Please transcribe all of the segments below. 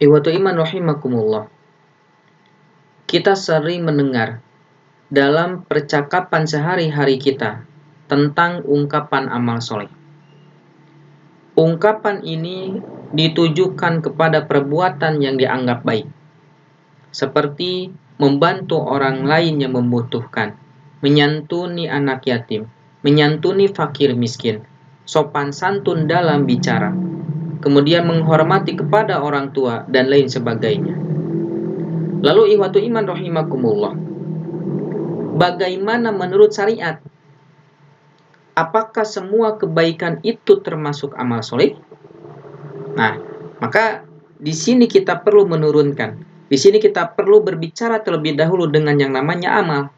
Ikhwatu iman rahimakumullah. Kita sering mendengar dalam percakapan sehari-hari kita tentang ungkapan amal soleh. Ungkapan ini ditujukan kepada perbuatan yang dianggap baik, seperti membantu orang lain yang membutuhkan, menyantuni anak yatim, menyantuni fakir miskin, sopan santun dalam bicara, kemudian menghormati kepada orang tua, dan lain sebagainya. Lalu ikhwatu iman rahimakumullah, bagaimana menurut syariat? Apakah semua kebaikan itu termasuk amal soleh? Nah, maka di sini kita perlu menurunkan. Di sini kita perlu berbicara terlebih dahulu dengan yang namanya amal.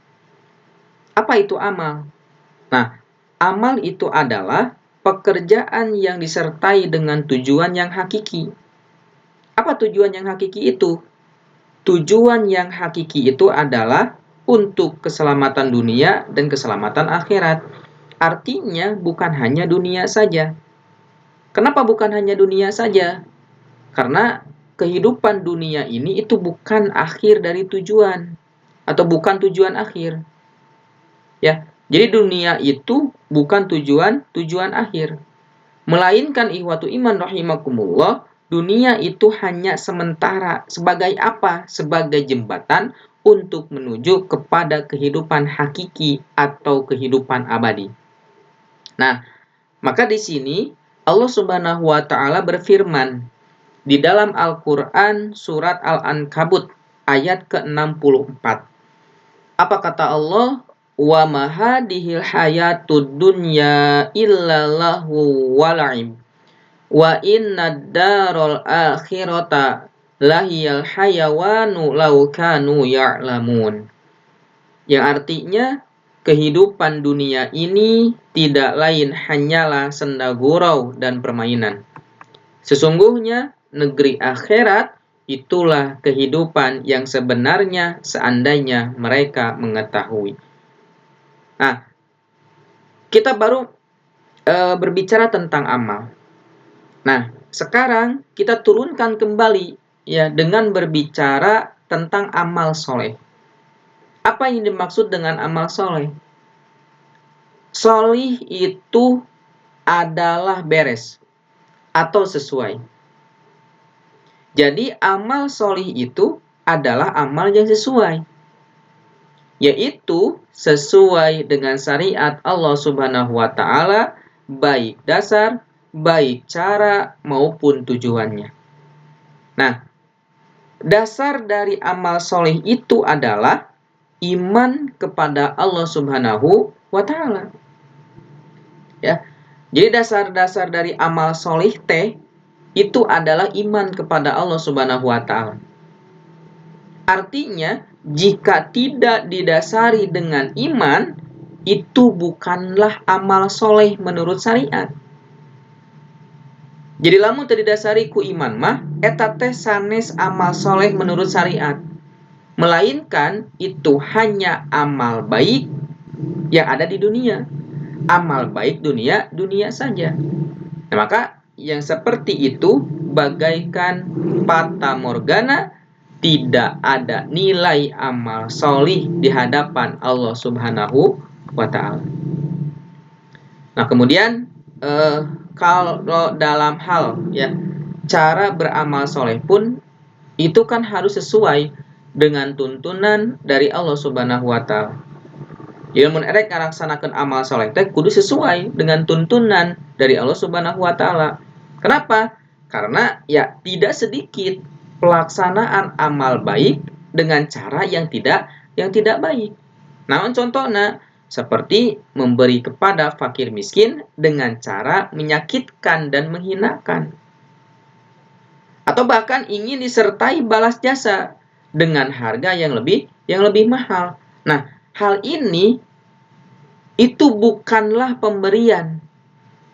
Apa itu amal? Nah, amal itu adalah pekerjaan yang disertai dengan tujuan yang hakiki. Apa tujuan yang hakiki itu? Tujuan yang hakiki itu adalah untuk keselamatan dunia dan keselamatan akhirat. Artinya bukan hanya dunia saja. Kenapa bukan hanya dunia saja? Karena kehidupan dunia ini itu bukan akhir dari tujuan atau bukan tujuan akhir. Ya, jadi dunia itu bukan tujuan akhir. Melainkan ikhwatu iman rahimakumullah, dunia itu hanya sementara. Sebagai apa? Sebagai jembatan untuk menuju kepada kehidupan hakiki atau kehidupan abadi. Nah, maka di sini Allah Subhanahu wa taala berfirman di dalam Al-Qur'an surat Al-Ankabut ayat ke-64. Apa kata Allah? Wa ma hadhil hayatud dunya illa lahu wa la'ib. Wa innad daral akhirata lahiyal hayawanu law kanu ya'lamun. Yang artinya kehidupan dunia ini tidak lain hanyalah senda gurau dan permainan. Sesungguhnya negeri akhirat itulah kehidupan yang sebenarnya seandainya mereka mengetahui. Nah, kita baru berbicara tentang amal. Nah, sekarang kita turunkan kembali ya dengan berbicara tentang amal soleh. Apa yang dimaksud dengan amal soleh? Solih itu adalah beres atau sesuai. Jadi amal solih itu adalah amal yang sesuai, yaitu sesuai dengan syariat Allah Subhanahu wa taala, baik dasar, baik cara maupun tujuannya. Nah, dasar dari amal soleh itu adalah iman kepada Allah Subhanahu wa taala. Ya. Jadi dasar-dasar dari amal soleh itu adalah iman kepada Allah Subhanahu wa taala. Artinya, jika tidak didasari dengan iman, itu bukanlah amal soleh menurut syariat. Jadi lamun teu didasari ku iman mah eta teh sanes amal soleh menurut syariat. Melainkan itu hanya amal baik yang ada di dunia. Amal baik dunia saja. Nah, maka yang seperti itu bagaikan fata morgana, tidak ada nilai amal solih di hadapan Allah Subhanahu wa ta'ala. Nah, kemudian kalau dalam hal ya cara beramal soleh pun itu kan harus sesuai dengan tuntunan dari Allah Subhanahu wa ta'ala. Jadi mun erek ngalaksanakeun amal soleh teh kudu sesuai dengan tuntunan dari Allah Subhanahu wa taala. Kenapa? Karena ya tidak sedikit pelaksanaan amal baik dengan cara yang tidak baik. Namun contohnya seperti memberi kepada fakir miskin dengan cara menyakitkan dan menghinakan. Atau bahkan ingin disertai balas jasa dengan harga yang lebih mahal. Nah, hal ini itu bukanlah pemberian,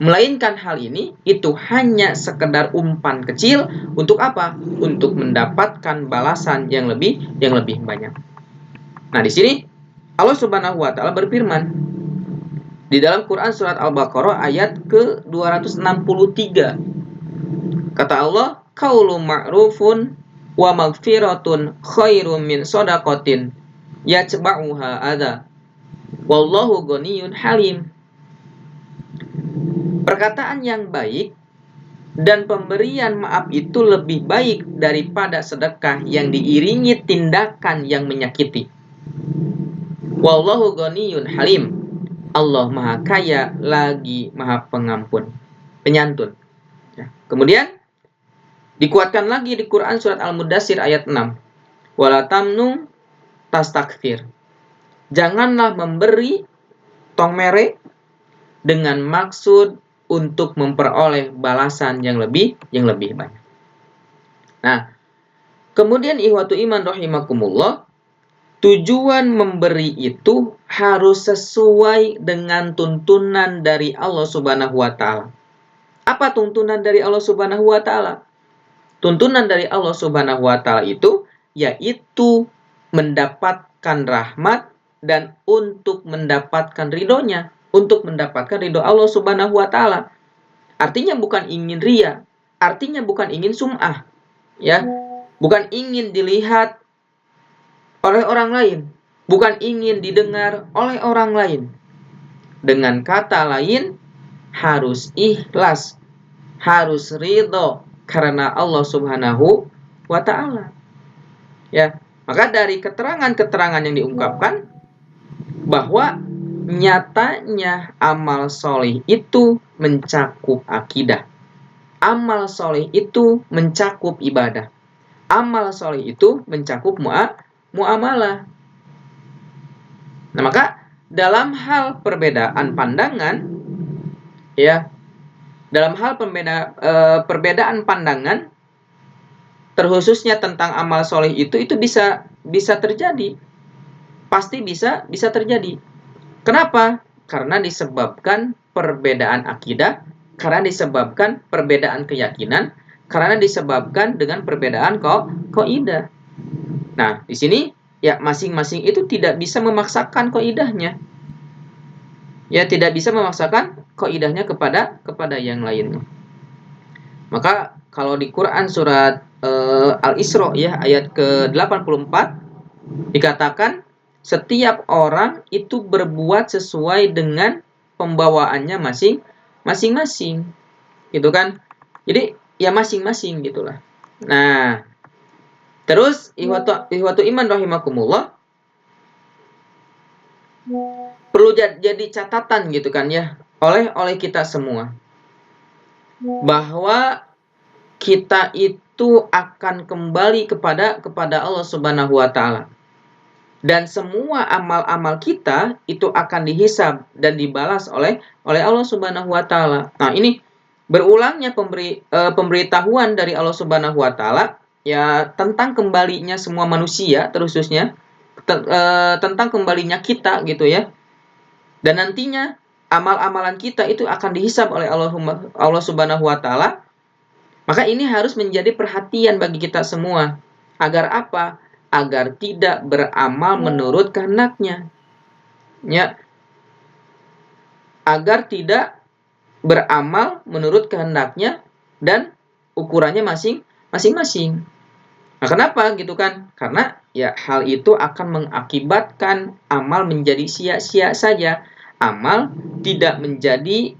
melainkan hal ini itu hanya sekedar umpan kecil untuk apa? Untuk mendapatkan balasan yang lebih banyak. Nah, di sini Allah Subhanahu wa taala berfirman di dalam Quran surat Al-Baqarah ayat ke-263. Kata Allah, qaulun ma'rufun wa maghfiratun khairum min shadaqatin yatba'uha adza wallahu ghaniyyun halim. Perkataan yang baik dan pemberian maaf itu lebih baik daripada sedekah yang diiringi tindakan yang menyakiti. Wallahu ghaniyyun halim. Allah Maha Kaya lagi Maha Pengampun, penyantun. Ya. Kemudian dikuatkan lagi di Quran surat Al-Mudaththir ayat 6. Wala tamnun tastakthir. Janganlah memberi tong mere dengan maksud untuk memperoleh balasan yang lebih banyak. Nah, kemudian ihwatu iman rahimakumullah, tujuan memberi itu harus sesuai dengan tuntunan dari Allah Subhanahu wa taala. Apa tuntunan dari Allah Subhanahu wa taala? Tuntunan dari Allah Subhanahu wa taala itu yaitu mendapatkan rahmat dan untuk mendapatkan ridhonya, untuk mendapatkan ridho Allah Subhanahu wa taala. Artinya bukan ingin ria, artinya bukan ingin sum'ah, ya. Bukan ingin dilihat oleh orang lain, bukan ingin didengar oleh orang lain. Dengan kata lain, harus ikhlas, harus ridho karena Allah Subhanahu wa taala. Ya, maka dari keterangan-keterangan yang diungkapkan bahwa nyatanya amal soleh itu mencakup akidah. Amal soleh itu mencakup ibadah. Amal soleh itu mencakup muamalah. Nah, maka dalam hal perbedaan pandangan, ya, dalam hal perbedaan pandangan, terkhususnya tentang amal soleh itu bisa terjadi, pasti bisa terjadi. Kenapa? Karena disebabkan perbedaan akidah, karena disebabkan perbedaan keyakinan, karena disebabkan dengan perbedaan kaidah. Nah, di sini ya masing-masing itu tidak bisa memaksakan kaidahnya. Ya, tidak bisa memaksakan kaidahnya kepada yang lainnya. Maka kalau di Quran surat Al-Isra ya ayat ke-84 dikatakan setiap orang itu berbuat sesuai dengan pembawaannya masing-masing. Gitu kan? Jadi ya masing-masing gitulah. Nah, terus ihwatu iman rahimakumullah, perlu jadi catatan gitu kan ya oleh kita semua bahwa kita itu akan kembali kepada Allah Subhanahu wa taala. Dan semua amal-amal kita itu akan dihisab dan dibalas oleh Allah Subhanahu wa taala. Nah, ini berulangnya pemberitahuan dari Allah Subhanahu wa taala ya tentang kembalinya semua manusia, terkhususnya tentang kembalinya kita gitu ya. Dan nantinya amal-amalan kita itu akan dihisab oleh Allah Subhanahu wa taala. Maka ini harus menjadi perhatian bagi kita semua. Agar apa? Agar tidak beramal menurut kehendaknya. Ya. Agar tidak beramal menurut kehendaknya dan ukurannya masing-masing. Nah, kenapa gitu kan? Karena ya hal itu akan mengakibatkan amal menjadi sia-sia saja. Amal tidak menjadi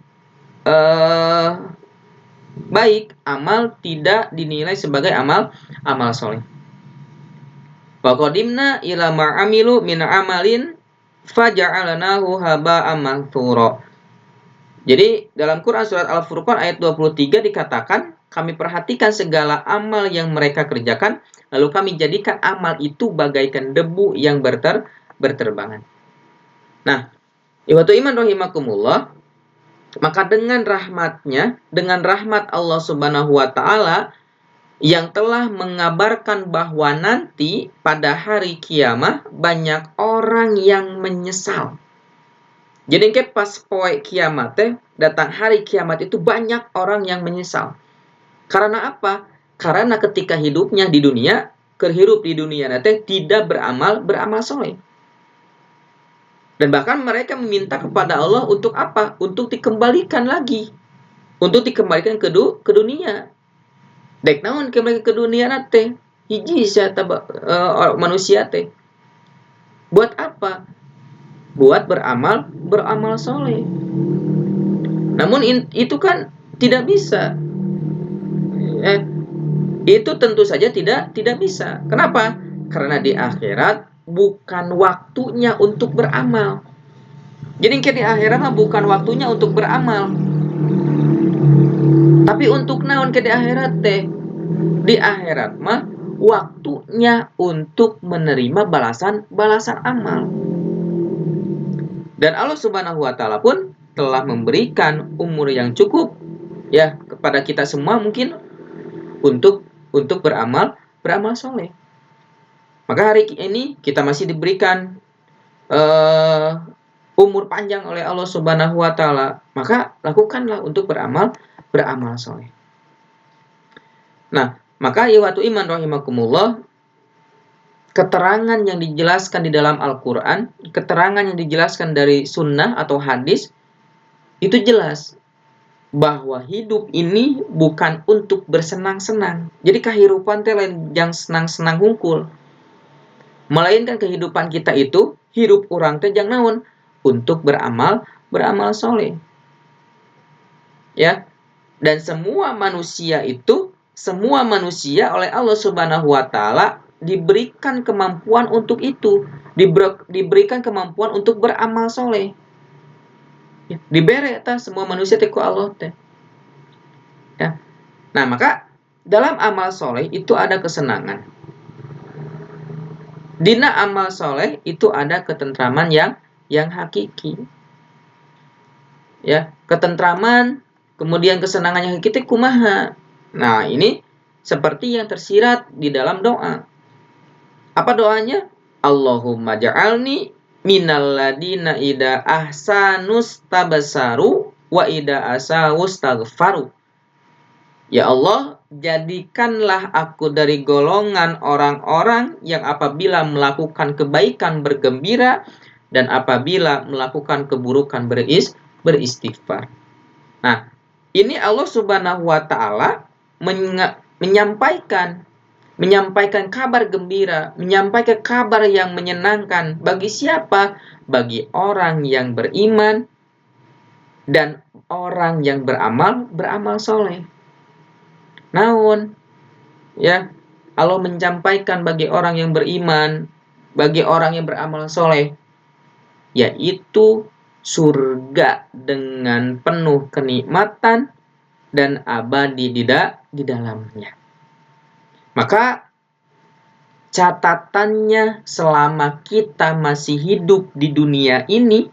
baik, amal tidak dinilai sebagai amal soleh. Wa qadimna ila ma'amilu min amalin faja'alnahu haba'an manthura. Jadi dalam Quran surat Al-Furqan ayat 23 dikatakan, kami perhatikan segala amal yang mereka kerjakan, lalu kami jadikan amal itu bagaikan debu yang berterbangan. Nah, ihwatu iman rahimakumullah, maka dengan rahmatnya, dengan rahmat Allah Subhanahu wa taala yang telah mengabarkan bahwa nanti pada hari kiamat banyak orang yang menyesal. Jadi pas poe kiamat datang hari kiamat itu banyak orang yang menyesal. Karena apa? Karena ketika hidupnya di dunia, kehirup di dunia nanti tidak beramal soleh. Dan bahkan mereka meminta kepada Allah untuk apa? Untuk dikembalikan lagi. Untuk dikembalikan ke dunia. Dek naon kembali ke dunia nanti. hiji manusia teh. Buat apa? Buat beramal soleh. Namun itu kan tidak bisa. Itu tentu saja tidak bisa. Kenapa? Karena di akhirat bukan waktunya untuk beramal. Jadi di akhirat mah bukan waktunya untuk beramal. Tapi untuk naon di akhirat teh? Di akhirat mah waktunya untuk menerima balasan amal. Dan Allah Subhanahu wa taala pun telah memberikan umur yang cukup ya kepada kita semua mungkin untuk beramal soleh. Maka hari ini kita masih diberikan umur panjang oleh Allah Subhanahu wa taala, maka lakukanlah untuk beramal soleh. Nah, maka iwatu iman rahimakumullah, keterangan yang dijelaskan di dalam Al-Qur'an, keterangan yang dijelaskan dari sunnah atau hadis itu jelas bahwa hidup ini bukan untuk bersenang-senang. Jadi kehidupan teh lain yang senang-senang hungkul. Melainkan kehidupan kita itu hidup orang teh jang naon untuk beramal soleh. Ya. Dan semua manusia oleh Allah Subhanahu wa taala diberikan kemampuan untuk itu, diberikan kemampuan untuk beramal soleh. Dibere ta semua manusia teh ku Allah teh. Ya. Nah, maka dalam amal soleh itu ada kesenangan. Dina amal soleh itu ada ketentraman yang hakiki. Ya, ketentraman, kemudian kesenangan yang hakiki kumaha. Nah, ini seperti yang tersirat di dalam doa. Apa doanya? Allahumma ja'alni minal ladina ida ahsanus tabasaru wa ida asawus taghfaru. Ya Allah, jadikanlah aku dari golongan orang-orang yang apabila melakukan kebaikan bergembira dan apabila melakukan keburukan beristighfar. Nah, ini Allah Subhanahu wa taala menyampaikan kabar gembira, menyampaikan kabar yang menyenangkan bagi siapa? Bagi orang yang beriman dan orang yang beramal soleh. Naon? Ya, Allah menyampaikan bagi orang yang beriman, bagi orang yang beramal soleh, yaitu surga dengan penuh kenikmatan dan abadi di dalamnya. Maka catatannya selama kita masih hidup di dunia ini,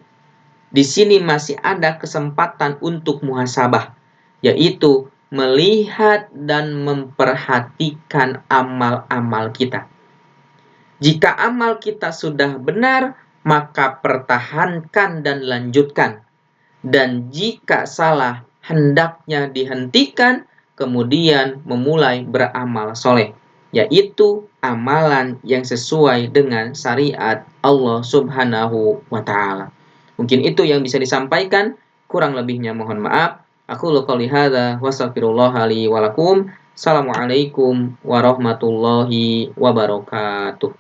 di sini masih ada kesempatan untuk muhasabah, yaitu melihat dan memperhatikan amal-amal kita. Jika amal kita sudah benar, maka pertahankan dan lanjutkan. Dan jika salah, hendaknya dihentikan, kemudian memulai beramal soleh, yaitu amalan yang sesuai dengan syariat Allah Subhanahu wa ta'ala. Mungkin itu yang bisa disampaikan, kurang lebihnya mohon maaf. Aku qouli hadza wa astaghfirullah li wa lakum. Assalamualaikum warahmatullahi wabarakatuh.